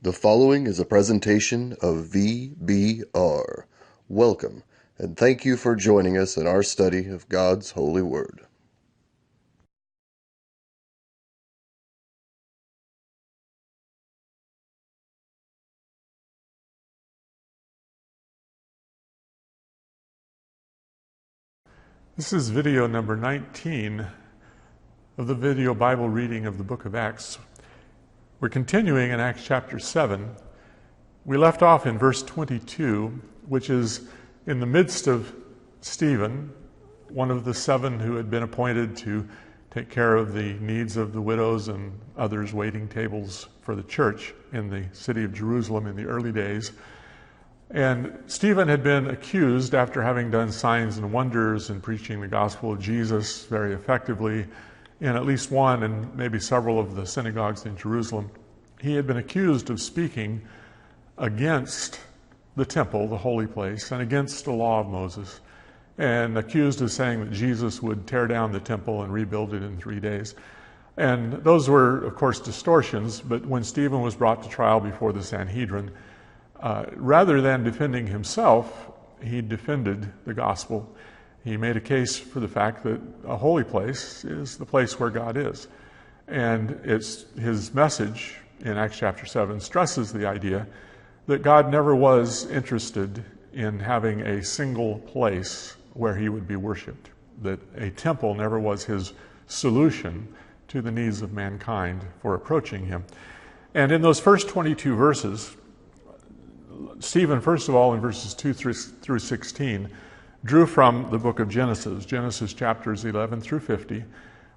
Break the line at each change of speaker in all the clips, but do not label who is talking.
The following is a presentation of VBR. Welcome, and thank you for joining us in our study of God's holy word.
This is video number 19 of the video Bible reading of the book of Acts. We're continuing in Acts chapter 7. We left off in verse 22, which is in the midst of Stephen, one of the 7 who had been appointed to take care of the needs of the widows and others waiting tables for the church in the city of Jerusalem in the early days. And Stephen had been accused, after having done signs and wonders and preaching the gospel of Jesus very effectively in at least one and maybe several of the synagogues in Jerusalem. He had been accused of speaking against the temple, the holy place, and against the law of Moses, and accused of saying that Jesus would tear down the temple and rebuild it in 3 days. And those were, of course, distortions, but when Stephen was brought to trial before the Sanhedrin, rather than defending himself, he defended the gospel. He made a case for the fact that a holy place is the place where God is. And it's his message in Acts chapter 7 stresses the idea that God never was interested in having a single place where he would be worshiped, that a temple never was his solution to the needs of mankind for approaching him. And in those first 22 verses, Stephen, first of all, in verses 2 through 16, drew from the book of Genesis chapters 11 through 50,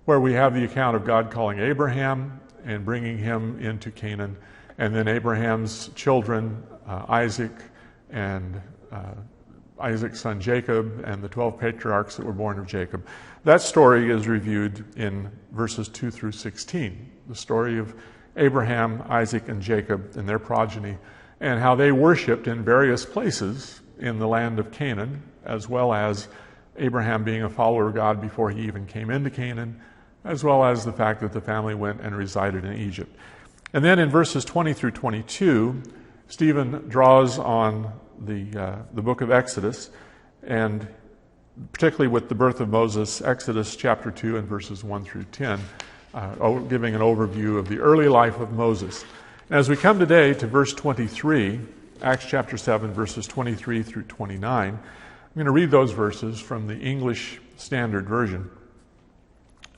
where we have the account of God calling Abraham and bringing him into Canaan, and then Abraham's children, Isaac and Isaac's son Jacob, and the 12 patriarchs that were born of Jacob. That story is reviewed in verses 2 through 16, the story of Abraham, Isaac, and Jacob and their progeny, and how they worshipped in various places in the land of Canaan, as well as Abraham being a follower of God before he even came into Canaan, as well as the fact that the family went and resided in Egypt. And then in verses 20 through 22, Stephen draws on the book of Exodus, and particularly with the birth of Moses, Exodus chapter 2 and verses 1 through 10, giving an overview of the early life of Moses. As we come today to verse 23, Acts chapter 7, verses 23 through 29, I'm going to read those verses from the English Standard Version.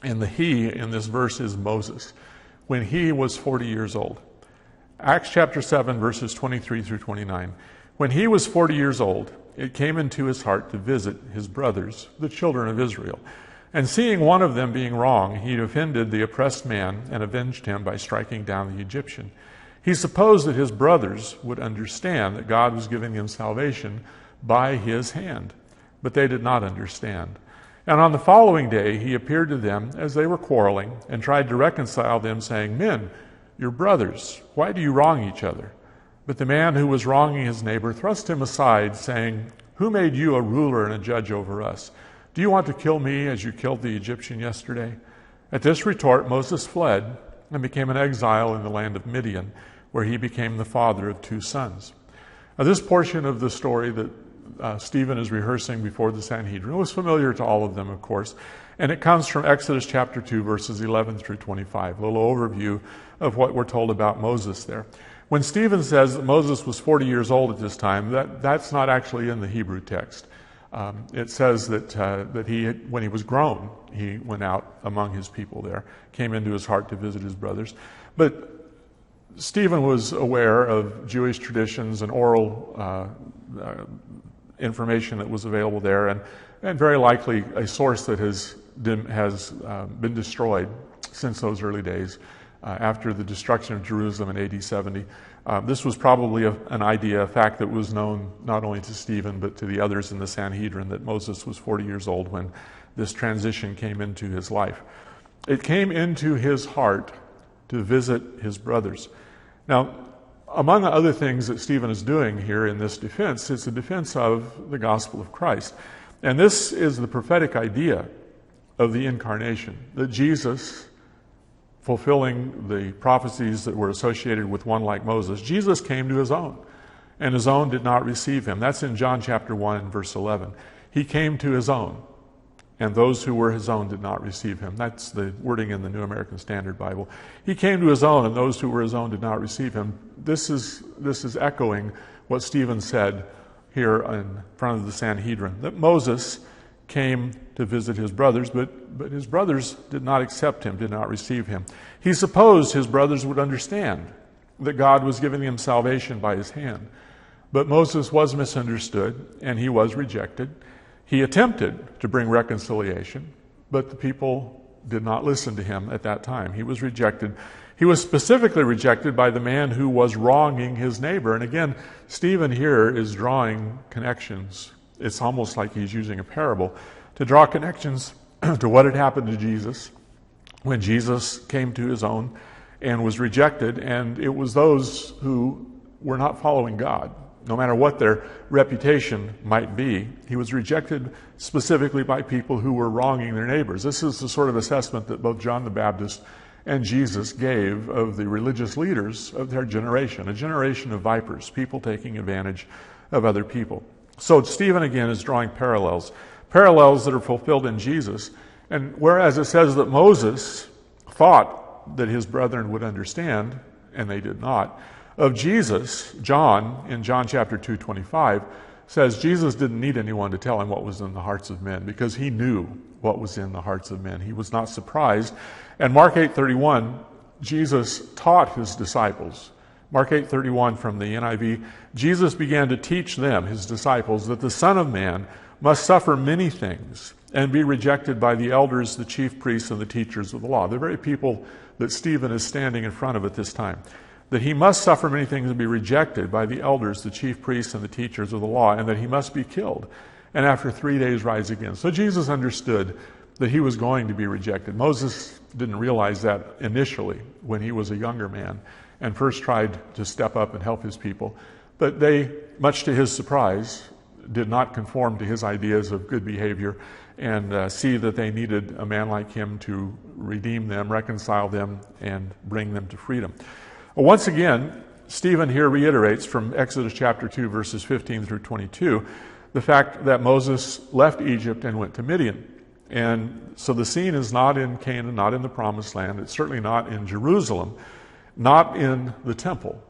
And the he in this verse is Moses, when he was 40 years old. Acts chapter 7, verses 23 through 29. When he was 40 years old, it came into his heart to visit his brothers, the children of Israel. And seeing one of them being wrong, he offended the oppressed man and avenged him by striking down the Egyptian. He supposed that his brothers would understand that God was giving them salvation by his hand, but they did not understand. And on the following day he appeared to them as they were quarreling and tried to reconcile them, saying, "Men, you're brothers. Why do you wrong each other?" But the man who was wronging his neighbor thrust him aside, saying, "Who made you a ruler and a judge over us? Do you want to kill me as you killed the Egyptian yesterday?" At this retort Moses fled and became an exile in the land of Midian, where he became the father of 2 sons. Now, this portion of the story that Stephen is rehearsing before the Sanhedrin was familiar to all of them, of course, and it comes from Exodus chapter 2, verses 11 through 25, a little overview of what we're told about Moses there. When Stephen says that Moses was 40 years old at this time, that's not actually in the Hebrew text. It says that he, when he was grown, he went out among his people there, came into his heart to visit his brothers. But Stephen was aware of Jewish traditions and oral information that was available there, and very likely a source that has been destroyed since those early days, after the destruction of Jerusalem in AD 70. This was probably an idea, a fact that was known not only to Stephen but to the others in the Sanhedrin, that Moses was 40 years old when this transition came into his life. It came into his heart to visit his brothers. Now, among the other things that Stephen is doing here in this defense, it's a defense of the gospel of Christ. And this is the prophetic idea of the incarnation, that Jesus fulfilling the prophecies that were associated with one like Moses, Jesus came to his own, and his own did not receive him. That's in John chapter 1, verse 11. He came to his own, and those who were his own did not receive him. That's the wording in the New American Standard Bible. He came to his own, and those who were his own did not receive him. This is echoing what Stephen said here in front of the Sanhedrin, that Moses came to visit his brothers, but his brothers did not accept him, did not receive him. He supposed his brothers would understand that God was giving him salvation by his hand. But Moses was misunderstood, and he was rejected. He attempted to bring reconciliation, but the people did not listen to him at that time. He was rejected. He was specifically rejected by the man who was wronging his neighbor. And again, Stephen here is drawing connections. It's almost like he's using a parable to draw connections to what had happened to Jesus when Jesus came to his own and was rejected. And it was those who were not following God, no matter what their reputation might be. He was rejected specifically by people who were wronging their neighbors. This is the sort of assessment that both John the Baptist and Jesus gave of the religious leaders of their generation, a generation of vipers, people taking advantage of other people. So Stephen again is drawing parallels that are fulfilled in Jesus. And whereas it says that Moses thought that his brethren would understand, and they did not, of Jesus, John, in John chapter 2:25, says Jesus didn't need anyone to tell him what was in the hearts of men, because he knew what was in the hearts of men. He was not surprised. And Mark 8:31, Jesus taught his disciples. Mark 8:31 from the NIV, Jesus began to teach them, his disciples, that the Son of Man must suffer many things and be rejected by the elders, the chief priests, and the teachers of the law. The very people that Stephen is standing in front of at this time. That he must suffer many things and be rejected by the elders, the chief priests, and the teachers of the law, and that he must be killed, and after 3 days rise again. So Jesus understood that he was going to be rejected. Moses didn't realize that initially when he was a younger man and first tried to step up and help his people. But they, much to his surprise, did not conform to his ideas of good behavior and see that they needed a man like him to redeem them, reconcile them, and bring them to freedom. Once again, Stephen here reiterates from Exodus chapter 2, verses 15 through 22, the fact that Moses left Egypt and went to Midian. And so the scene is not in Canaan, not in the Promised Land. It's certainly not in Jerusalem, not in the temple.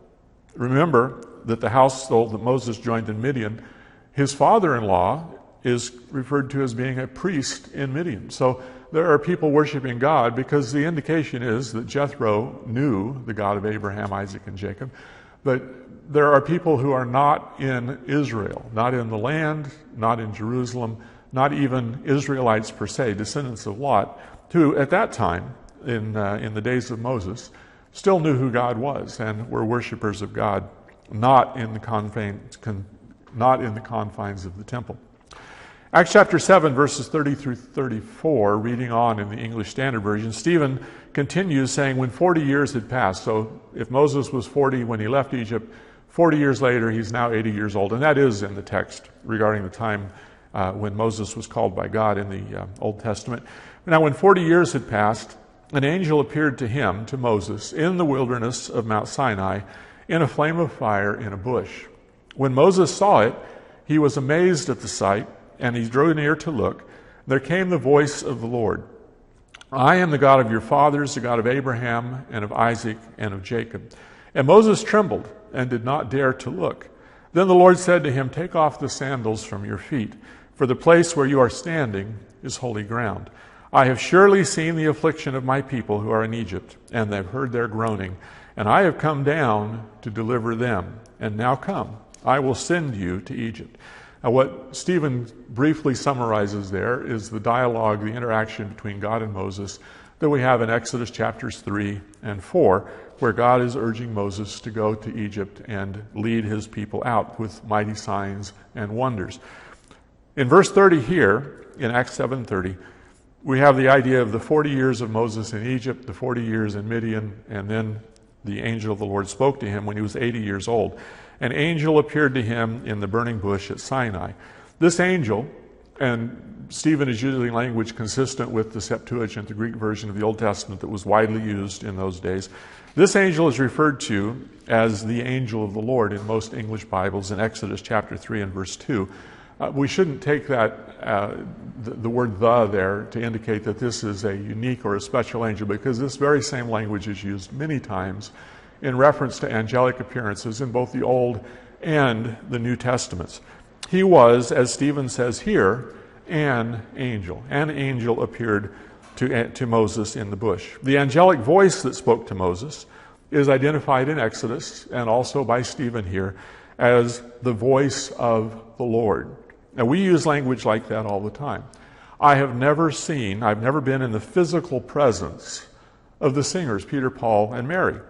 Remember that the household that Moses joined in Midian, his father-in-law is referred to as being a priest in Midian. So there are people worshiping God because the indication is that Jethro knew the God of Abraham, Isaac, and Jacob. But there are people who are not in Israel, not in the land, not in Jerusalem, not even Israelites per se, descendants of Lot, who at that time, in the days of Moses, still knew who God was and were worshipers of God, not in the confines of the temple. Acts chapter 7, verses 30 through 34, reading on in the English Standard Version, Stephen continues saying, when 40 years had passed, so if Moses was 40 when he left Egypt, 40 years later he's now 80 years old, and that is in the text regarding the time when Moses was called by God in the Old Testament. Now when 40 years had passed, an angel appeared to him, to Moses, in the wilderness of Mount Sinai, in a flame of fire in a bush. When Moses saw it, he was amazed at the sight, and he drew near to look. There came the voice of the Lord. I am the God of your fathers, the God of Abraham and of Isaac and of Jacob. And Moses trembled and did not dare to look. Then the Lord said to him, take off the sandals from your feet, for the place where you are standing is holy ground. I have surely seen the affliction of my people who are in Egypt, and have heard their groaning, and I have come down to deliver them. And now come, I will send you to Egypt. Now, what Stephen briefly summarizes there is the dialogue, the interaction between God and Moses that we have in Exodus chapters 3 and 4, where God is urging Moses to go to Egypt and lead his people out with mighty signs and wonders. In verse 30 here, in Acts 7:30, we have the idea of the 40 years of Moses in Egypt, the 40 years in Midian, and then the angel of the Lord spoke to him when he was 80 years old. An angel appeared to him in the burning bush at Sinai. This angel And Stephen is using language consistent with the Septuagint, the Greek version of the Old Testament that was widely used in those days. This angel is referred to as the angel of the Lord in most English Bibles in Exodus chapter 3 and verse 2. We shouldn't take that, the word "the" there to indicate that this is a unique or a special angel, because this very same language is used many times in reference to angelic appearances in both the Old and the New Testaments. He was, as Stephen says here, an angel. An angel appeared to Moses in the bush. The angelic voice that spoke to Moses is identified in Exodus and also by Stephen here as the voice of the Lord. Now, we use language like that all the time. I've never been in the physical presence of the singers, Peter, Paul, and Mary,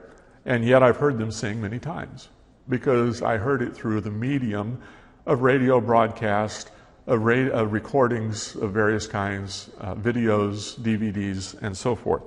and yet I've heard them sing many times because I heard it through the medium of radio broadcast, of recordings of various kinds, videos, DVDs, and so forth.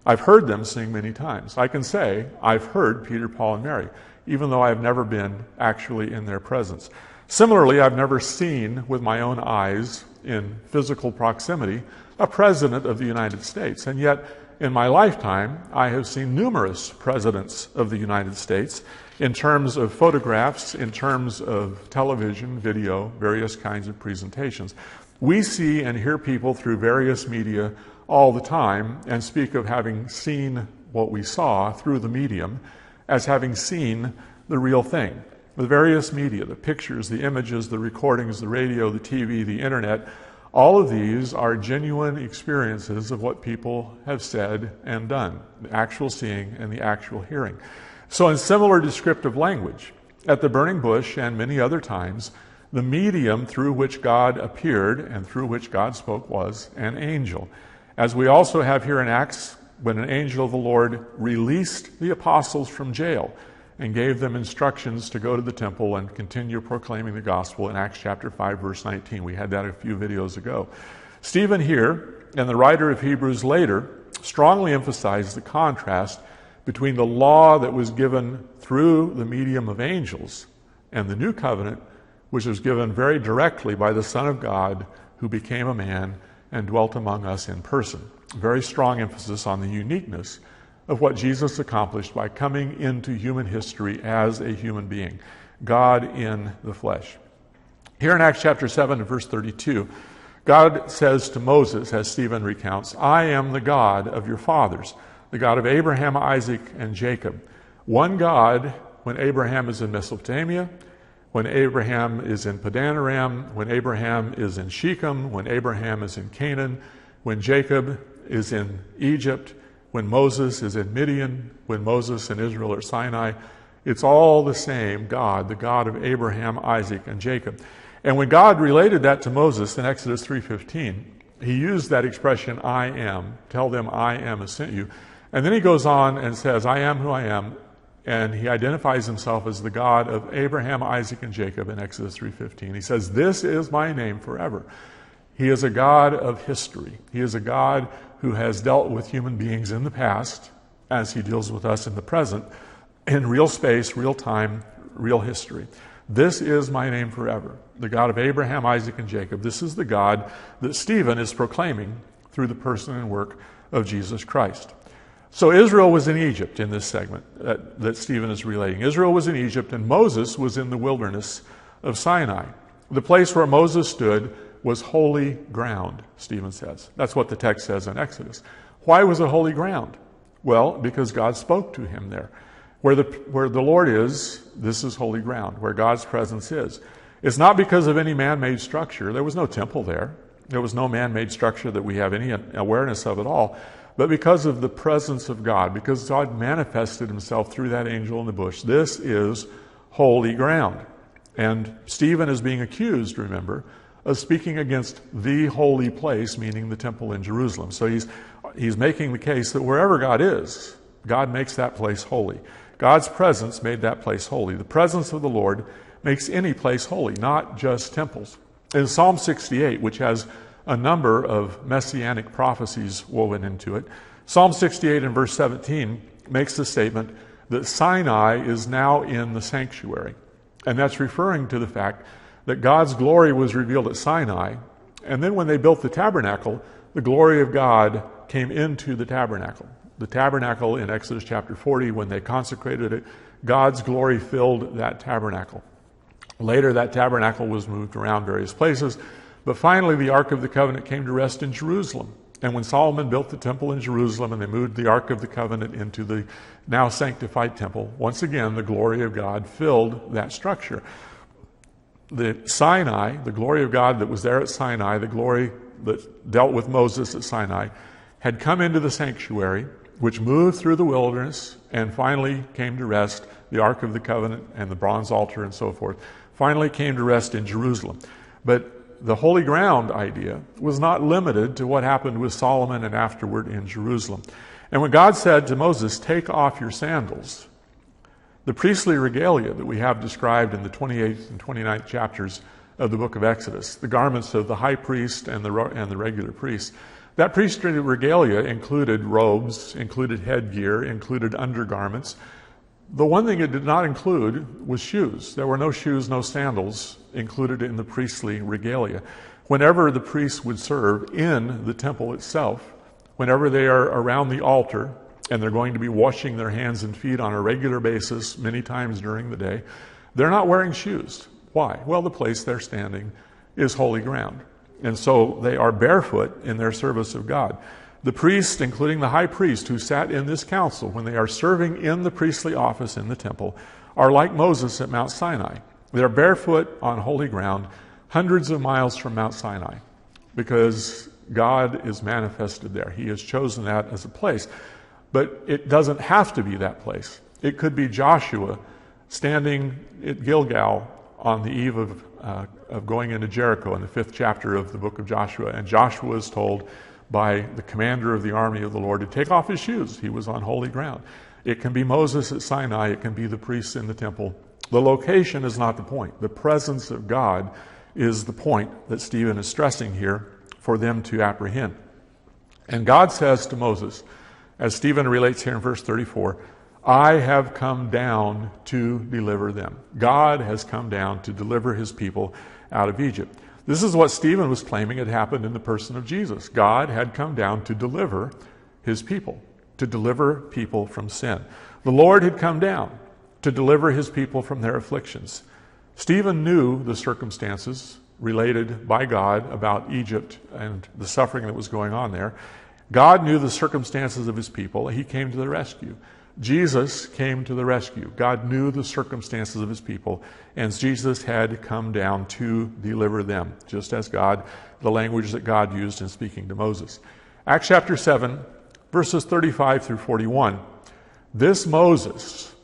I've heard them sing many times. I can say I've heard Peter, Paul, and Mary, even though I've never been actually in their presence. Similarly, I've never seen with my own eyes in physical proximity a president of the United States, and yet in my lifetime I have seen numerous presidents of the United States in terms of photographs, in terms of television, video, various kinds of presentations. We see and hear people through various media all the time and speak of having seen what we saw through the medium as having seen the real thing. The various media, the pictures, the images, the recordings, the radio, the TV, the internet, all of these are genuine experiences of what people have said and done, the actual seeing and the actual hearing. So in similar descriptive language, at the burning bush and many other times, the medium through which God appeared and through which God spoke was an angel. As we also have here in Acts, when an angel of the Lord released the apostles from jail and gave them instructions to go to the temple and continue proclaiming the gospel in Acts chapter 5, verse 19. We had that a few videos ago. Stephen here, and the writer of Hebrews later, strongly emphasized the contrast between the law that was given through the medium of angels and the new covenant, which was given very directly by the Son of God, who became a man and dwelt among us in person. Very strong emphasis on the uniqueness of what Jesus accomplished by coming into human history as a human being, God in the flesh. Here in Acts chapter 7 and verse 32, God says to Moses, as Stephen recounts, "I am the God of your fathers, the God of Abraham, Isaac, and Jacob." One God when Abraham is in Mesopotamia, when Abraham is in Padan Aram, when Abraham is in Shechem, when Abraham is in Canaan, when Jacob is in Egypt, when Moses is in Midian, when Moses and Israel are Sinai. It's all the same God, the God of Abraham, Isaac, and Jacob. And when God related that to Moses in Exodus 3:15, he used that expression, "I am." Tell them, "I am has sent you." And then he goes on and says, "I am who I am." And he identifies himself as the God of Abraham, Isaac, and Jacob in Exodus 3:15. He says, "This is my name forever." He is a God of history. He is a God who has dealt with human beings in the past as he deals with us in the present, in real space, real time, real history. This is my name forever, the God of Abraham, Isaac, and Jacob. This is the God that Stephen is proclaiming through the person and work of Jesus Christ. So Israel was in Egypt in this segment that Stephen is relating. Israel was in Egypt, and Moses was in the wilderness of Sinai. The place where Moses stood was holy ground, Stephen says. That's what the text says in Exodus. Why was it holy ground? Well, because God spoke to him there. Where the Lord is, this is holy ground, where God's presence is. It's not because of any man-made structure. There was no temple there. There was no man-made structure that we have any awareness of at all. But because of the presence of God, because God manifested himself through that angel in the bush, this is holy ground. And Stephen is being accused, remember, of speaking against the holy place, meaning the temple in Jerusalem. So he's making the case that wherever God is, God makes that place holy. God's presence made that place holy. The presence of the Lord makes any place holy, not just temples. In Psalm 68, which has a number of messianic prophecies woven into it, Psalm 68 and verse 17 makes the statement that Sinai is now in the sanctuary. And that's referring to the fact that God's glory was revealed at Sinai, And then when they built the tabernacle, the glory of God came into the tabernacle. The tabernacle in Exodus chapter 40, when they consecrated it, God's glory filled that tabernacle. Later, that tabernacle was moved around various places, but finally the Ark of the Covenant came to rest in Jerusalem. And when Solomon built the temple in Jerusalem and they moved the Ark of the Covenant into the now sanctified temple, once again the glory of God filled that structure. The Sinai, the glory of God that was there at Sinai, the glory that dealt with Moses at Sinai, had come into the sanctuary, which moved through the wilderness and finally came to rest, the Ark of the Covenant and the bronze altar and so forth, finally came to rest in Jerusalem. But the holy ground idea was not limited to what happened with Solomon and afterward in Jerusalem. And when God said to Moses, take off your sandals, the priestly regalia that we have described in the 28th and 29th chapters of the book of Exodus, the garments of the high priest and the regular priest, that priestly regalia included robes, included headgear, included undergarments. The one thing it did not include was shoes. There were no shoes, no sandals included in the priestly regalia. Whenever the priests would serve in the temple itself, whenever they are around the altar and they're going to be washing their hands and feet on a regular basis many times during the day, they're not wearing shoes. Why? Well, the place they're standing is holy ground. And so they are barefoot in their service of God. The priest, including the high priest who sat in this council when they are serving in the priestly office in the temple, are like Moses at Mount Sinai. They're barefoot on holy ground, hundreds of miles from Mount Sinai, because God is manifested there. He has chosen that as a place. But it doesn't have to be that place. It could be Joshua standing at Gilgal on the eve of going into Jericho in the 5th chapter of the book of Joshua. And Joshua is told by the commander of the army of the Lord to take off his shoes. He was on holy ground. It can be Moses at Sinai. It can be the priests in the temple. The location is not the point. The presence of God is the point that Stephen is stressing here for them to apprehend. And God says to Moses, as Stephen relates here in verse 34, I have come down to deliver them. God has come down to deliver his people out of Egypt. This is what Stephen was claiming had happened in the person of Jesus. God had come down to deliver his people, to deliver people from sin. The Lord had come down to deliver his people from their afflictions. Stephen knew the circumstances related by God about Egypt and the suffering that was going on there. God knew the circumstances of his people. He came to the rescue. Jesus came to the rescue. God knew the circumstances of his people, and Jesus had come down to deliver them, just as God, the language that God used in speaking to Moses. Acts chapter 7, verses 35 through 41. This Moses,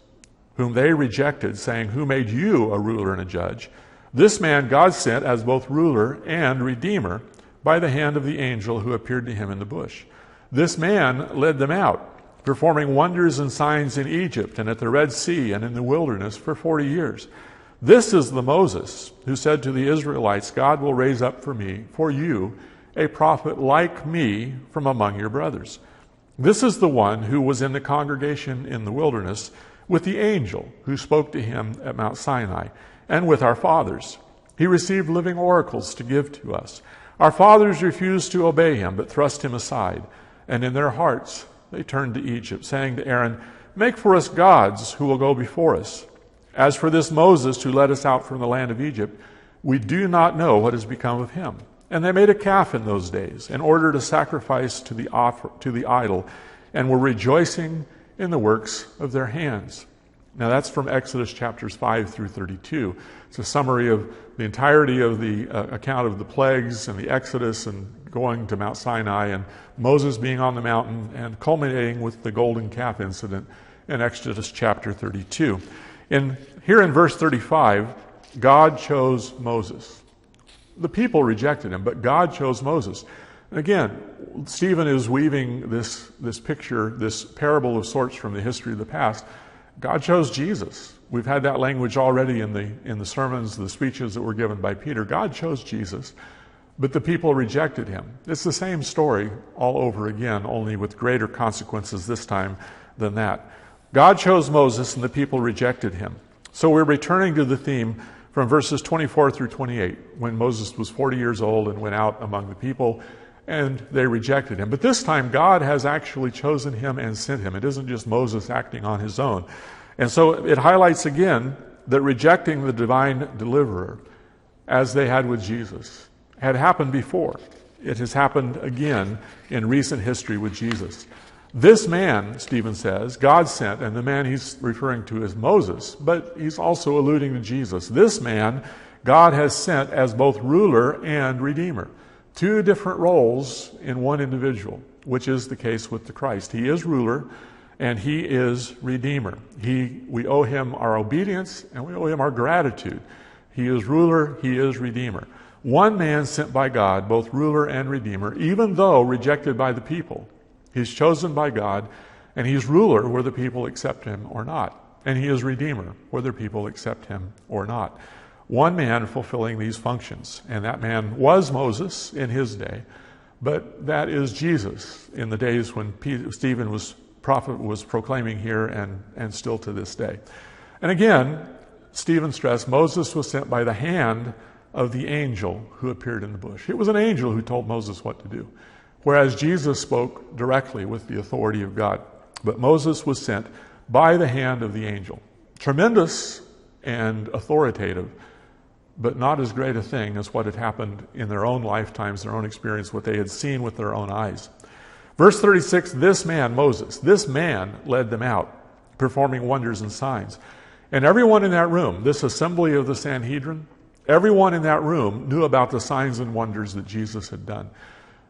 whom they rejected, saying, who made you a ruler and a judge? This man God sent as both ruler and redeemer by the hand of the angel who appeared to him in the bush. This man led them out, performing wonders and signs in Egypt and at the Red Sea and in the wilderness for 40 years. This is the Moses who said to the Israelites, God will raise up for you, a prophet like me from among your brothers. This is the one who was in the congregation in the wilderness with the angel who spoke to him at Mount Sinai, and with our fathers. He received living oracles to give to us. Our fathers refused to obey him, but thrust him aside, and in their hearts they turned to Egypt, saying to Aaron, make for us gods who will go before us. As for this Moses who led us out from the land of Egypt, we do not know what has become of him. And they made a calf in those days in order to sacrifice to the idol, and were rejoicing in the works of their hands. Now that's from Exodus chapters 5 through 32. It's a summary of the entirety of the account of the plagues and the Exodus and going to Mount Sinai and Moses being on the mountain, and culminating with the golden calf incident in Exodus chapter 32. Here in verse 35, God chose Moses. The people rejected him, but God chose Moses. And again, Stephen is weaving this picture, this parable of sorts from the history of the past. God chose Jesus. We've had that language already in the sermons, the speeches that were given by Peter. God chose Jesus, but the people rejected him. It's the same story all over again, only with greater consequences this time than that. God chose Moses, and the people rejected him. So we're returning to the theme from verses 24 through 28, when Moses was 40 years old and went out among the people, and they rejected him. But this time, God has actually chosen him and sent him. It isn't just Moses acting on his own. And so it highlights again that rejecting the divine deliverer, as they had with Jesus, had happened before. It has happened again in recent history with Jesus. This man, Stephen says, God sent, and the man he's referring to is Moses, but he's also alluding to Jesus. This man, God has sent as both ruler and redeemer. Two different roles in one individual, which is the case with the Christ. He is ruler and he is redeemer. We owe him our obedience and we owe him our gratitude. He is ruler, he is redeemer. One man sent by God, both ruler and redeemer, even though rejected by the people. He's chosen by God, and he's ruler whether people accept him or not. And he is redeemer whether people accept him or not. One man fulfilling these functions, and that man was Moses in his day, but that is Jesus in the days when Stephen was proclaiming here and still to this day. And again, Stephen stressed Moses was sent by the hand of the angel who appeared in the bush. It was an angel who told Moses what to do, whereas Jesus spoke directly with the authority of God. But Moses was sent by the hand of the angel. Tremendous and authoritative, but not as great a thing as what had happened in their own lifetimes, their own experience, what they had seen with their own eyes. Verse 36, this man, Moses, this man led them out, performing wonders and signs. And everyone in that room, this assembly of the Sanhedrin, everyone in that room knew about the signs and wonders that Jesus had done.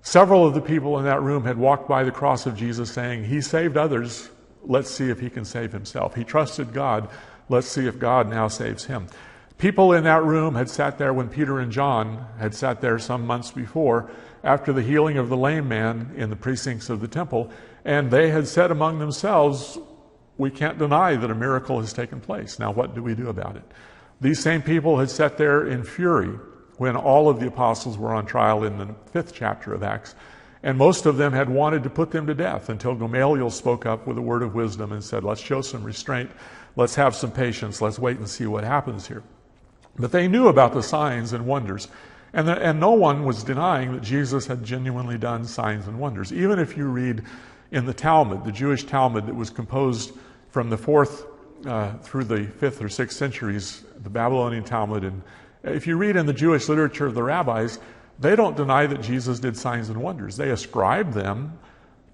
Several of the people in that room had walked by the cross of Jesus saying, he saved others, let's see if he can save himself. He trusted God, let's see if God now saves him. People in that room had sat there when Peter and John had sat there some months before after the healing of the lame man in the precincts of the temple, and they had said among themselves, we can't deny that a miracle has taken place. Now what do we do about it? These same people had sat there in fury when all of the apostles were on trial in the 5th chapter of Acts, and most of them had wanted to put them to death until Gamaliel spoke up with a word of wisdom and said, let's show some restraint, let's have some patience, let's wait and see what happens here. But they knew about the signs and wonders, and no one was denying that Jesus had genuinely done signs and wonders. Even if you read in the Talmud, the Jewish Talmud that was composed from the 4th through the 5th or 6th centuries, the Babylonian Talmud, and if you read in the Jewish literature of the rabbis, they don't deny that Jesus did signs and wonders. They ascribe them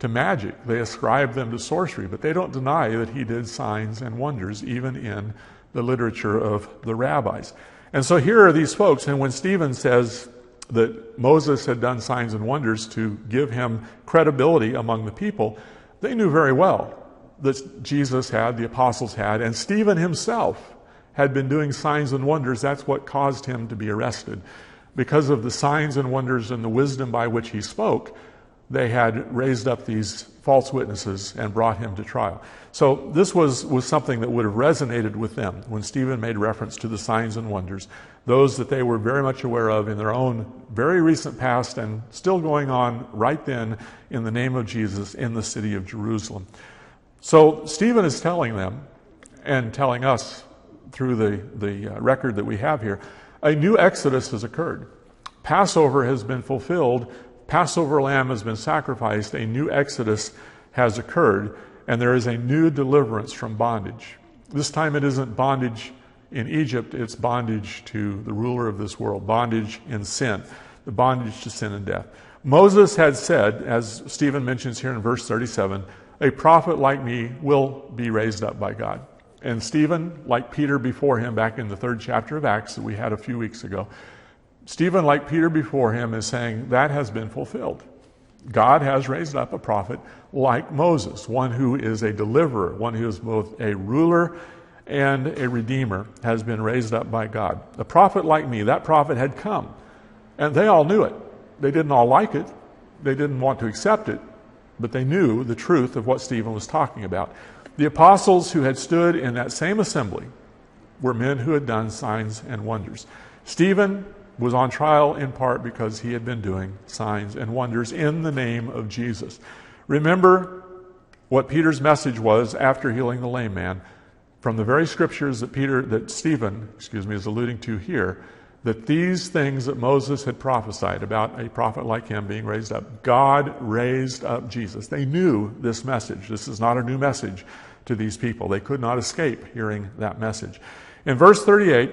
to magic. They ascribe them to sorcery, but they don't deny that he did signs and wonders, even in the literature of the rabbis. And so here are these folks, and when Stephen says that Moses had done signs and wonders to give him credibility among the people, they knew very well that Jesus had, the apostles had, and Stephen himself had been doing signs and wonders. That's what caused him to be arrested. Because of the signs and wonders and the wisdom by which he spoke, they had raised up these false witnesses and brought him to trial. So this was something that would have resonated with them when Stephen made reference to the signs and wonders, those that they were very much aware of in their own very recent past and still going on right then in the name of Jesus in the city of Jerusalem. So Stephen is telling them and telling us through the record that we have here, a new exodus has occurred. Passover has been fulfilled. Passover lamb has been sacrificed. A new exodus has occurred, and there is a new deliverance from bondage. This time it isn't bondage in Egypt, it's bondage to the ruler of this world, bondage in sin, the bondage to sin and death. Moses had said, as Stephen mentions here in verse 37, a prophet like me will be raised up by God. And Stephen, like Peter before him back in the 3rd chapter of Acts that we had a few weeks ago, Stephen, like Peter before him, is saying that has been fulfilled. God has raised up a prophet like Moses, one who is a deliverer, one who is both a ruler and a redeemer, has been raised up by God. A prophet like me, that prophet had come, and they all knew it. They didn't all like it. They didn't want to accept it, but they knew the truth of what Stephen was talking about. The apostles who had stood in that same assembly were men who had done signs and wonders. Stephen was on trial in part because he had been doing signs and wonders in the name of Jesus. Remember what Peter's message was after healing the lame man. from the very scriptures that Stephen is alluding to here, that these things that Moses had prophesied about a prophet like him being raised up, God raised up Jesus. They knew this message. This is not a new message to these people. They could not escape hearing that message. In verse 38,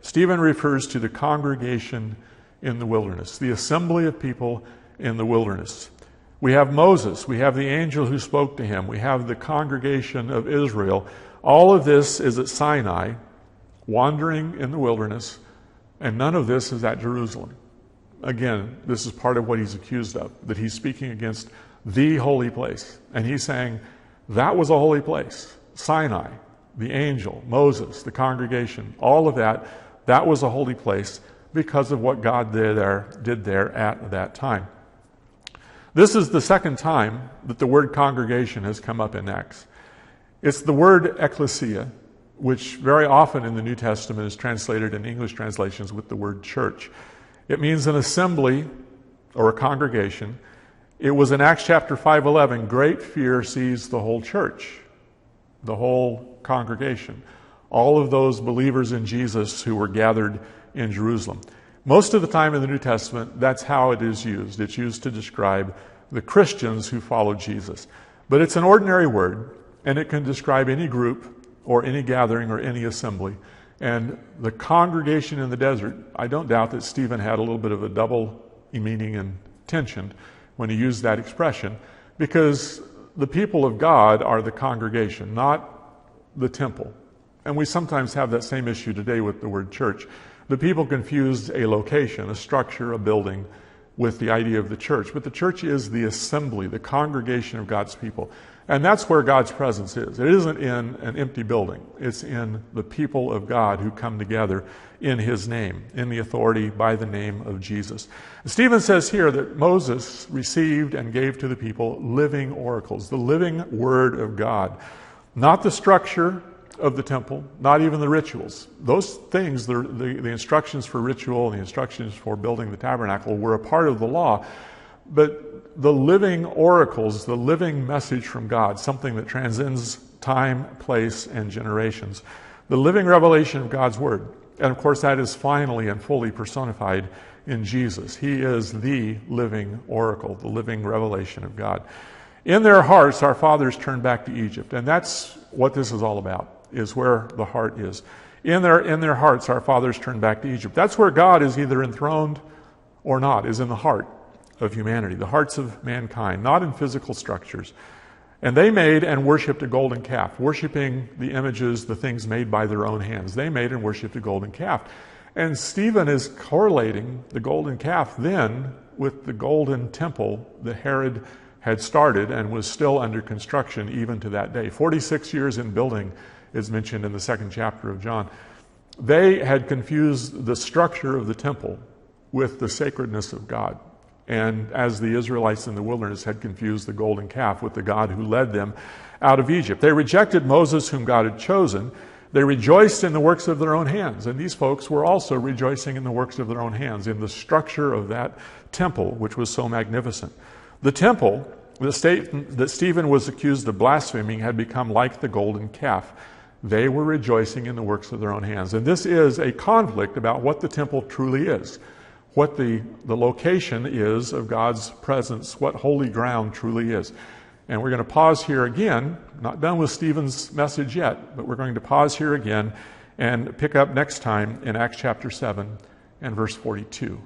Stephen refers to the congregation in the wilderness, the assembly of people in the wilderness. We have Moses, we have the angel who spoke to him, we have the congregation of Israel. All of this is at Sinai, wandering in the wilderness, and none of this is at Jerusalem. Again, this is part of what he's accused of, that he's speaking against the holy place. And he's saying that was a holy place. Sinai, the angel, Moses, the congregation, all of that was a holy place because of what God did there at that time. This is the second time that the word congregation has come up in Acts. It's the word ecclesia, which very often in the New Testament is translated in English translations with the word church. It means an assembly or a congregation. It was in Acts chapter 5:11, great fear seized the whole church, the whole congregation, all of those believers in Jesus who were gathered in Jerusalem. Most of the time in the New Testament, that's how it is used. It's used to describe the Christians who follow Jesus. But it's an ordinary word, and it can describe any group or any gathering or any assembly. And the congregation in the desert, I don't doubt that Stephen had a little bit of a double meaning and tension when he used that expression, because the people of God are the congregation, not the temple. And we sometimes have that same issue today with the word church. The people confused a location, a structure, a building, with the idea of the church. But the church is the assembly, the congregation of God's people. And that's where God's presence is. It isn't in an empty building. It's in the people of God who come together in his name, in the authority by the name of Jesus. Stephen says here that Moses received and gave to the people living oracles, the living word of God. Not the structure of the temple, not even the rituals. Those things, the instructions for ritual and the instructions for building the tabernacle were a part of the law. But the living oracles, the living message from God, something that transcends time, place, and generations. The living revelation of God's Word. And of course, that is finally and fully personified in Jesus. He is the living oracle, the living revelation of God. In their hearts, our fathers turned back to Egypt. And that's what this is all about, is where the heart is. In their hearts, our fathers turned back to Egypt. That's where God is either enthroned or not, is in the heart of humanity, the hearts of mankind, not in physical structures. And they made and worshipped a golden calf, worshiping the images, the things made by their own hands. They made and worshipped a golden calf. And Stephen is correlating the golden calf then with the golden temple that Herod had started and was still under construction even to that day. 46 years in building is mentioned in the second chapter of John. They had confused the structure of the temple with the sacredness of God. And as the Israelites in the wilderness had confused the golden calf with the God who led them out of Egypt. They rejected Moses, whom God had chosen. They rejoiced in the works of their own hands. And these folks were also rejoicing in the works of their own hands, in the structure of that temple, which was so magnificent. The temple that Stephen was accused of blaspheming had become like the golden calf. They were rejoicing in the works of their own hands. And this is a conflict about what the temple truly is, what the location is of God's presence, what holy ground truly is. And we're going to pause here again, not done with Stephen's message yet, but we're going to pause here again and pick up next time in Acts chapter 7 and verse 42.